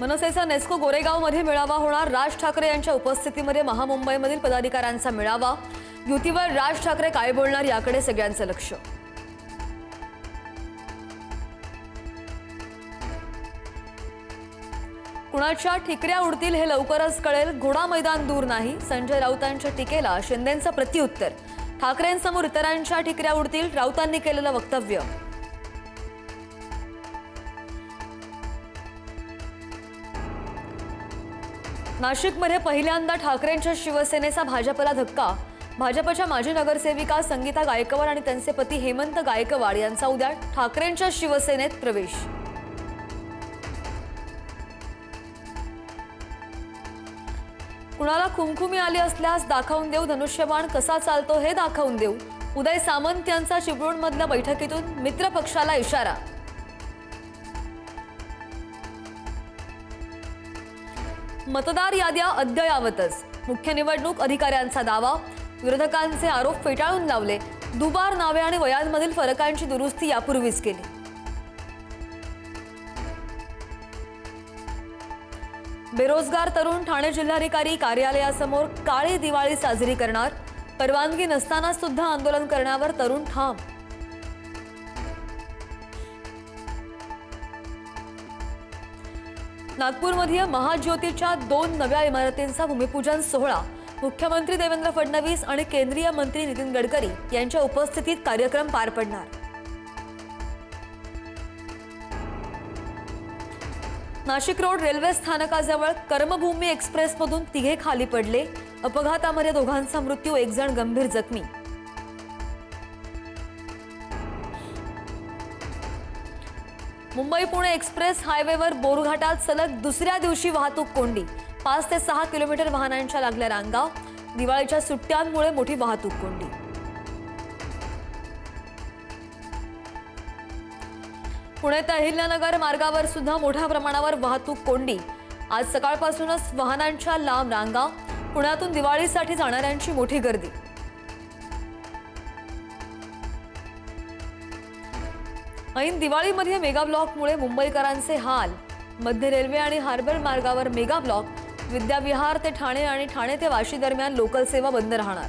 मनसेचा नेस्को गोरेगावमध्ये मेळावा होणार। राज ठाकरे यांच्या उपस्थितीमध्ये महामुंबईमधील पदाधिकाऱ्यांचा मेळावा। युतीवर राज ठाकरे काय बोलणार याकडे सगळ्यांचं लक्ष। कुणाच्या ठिकऱ्या उडतील हे लवकरच कळेल, घोडा मैदान दूर नाही। संजय राऊतांच्या टीकेला शिंदेंचं प्रत्युत्तर। ठाकरेंसमोर इतरांच्या ठिकऱ्या उडतील, राऊतांनी केलेलं वक्तव्य। नाशिकमध्ये पहिल्यांदा ठाकरेंच्या शिवसेनेचा भाजपला धक्का। भाजपच्या माजी नगरसेविका संगीता गायकवाड आणि त्यांचे पती हेमंत गायकवाड यांचा उद्या ठाकरेंच्या शिवसेनेत प्रवेश। कुणाला खुमखुमी आली असल्यास दाखवून देऊ, धनुष्यबाण कसा चालतो हे दाखवून देऊ। उदय सामंत यांचा चिपळूणमधल्या बैठकीतून मित्र पक्षाला इशारा। मतदार याद्या अद्ययावतच, मुख्य निवडणूक अधिकाऱ्यांचा दावा। विरोधकांचे आरोप फेटाळून लावले। दुबार नावे आणि वयांमधील फरकांची दुरुस्ती यापूर्वीच केली। बेरोजगार तरुण ठाणे जिल्हाधिकारी कार्यालयासमोर काळी दिवाळी साजरी करणार। परवानगी नसताना सुद्धा आंदोलन करण्यावर तरुण ठाम। नागपूरमध्ये महाज्योतीच्या 2 नव्या इमारतींचा भूमिपूजन सोहळा। मुख्यमंत्री देवेंद्र फडणवीस आणि केंद्रीय मंत्री नितीन गडकरी यांच्या उपस्थितीत कार्यक्रम पार पडणार। नाशिक रोड रेल्वे स्थानकाजवळ कर्मभूमी एक्सप्रेसमधून 3 खाली पडले। अपघातामध्ये दोघांचा मृत्यू, 1 जण गंभीर जखमी। मुंबई पुणे एक्सप्रेस हायवेवर बोरघाटात सलग दुसऱ्या दिवशी वाहतूक कोंडी। 5 ते 6 किलोमीटर वाहनांच्या लागल्या रांगा। दिवाळीच्या सुट्ट्यांमुळे मोठी वाहतूक कोंडी। पुणे ते अहिल्यानगर मार्गावर सुद्धा मोठ्या प्रमाणावर वाहतूक कोंडी। आज सकाळपासूनच वाहनांच्या लांब रांगा। पुण्यातून दिवाळीसाठी जाणाऱ्यांची मोठी गर्दी। ऐन दिवाळीमध्ये मेगा ब्लॉकमुळे मुंबईकरांचे हाल। मध्य रेल्वे आणि हार्बर मार्गावर मेगा ब्लॉक। विद्याविहार ते ठाणे आणि ठाणे ते वाशी दरम्यान लोकल सेवा बंद राहणार।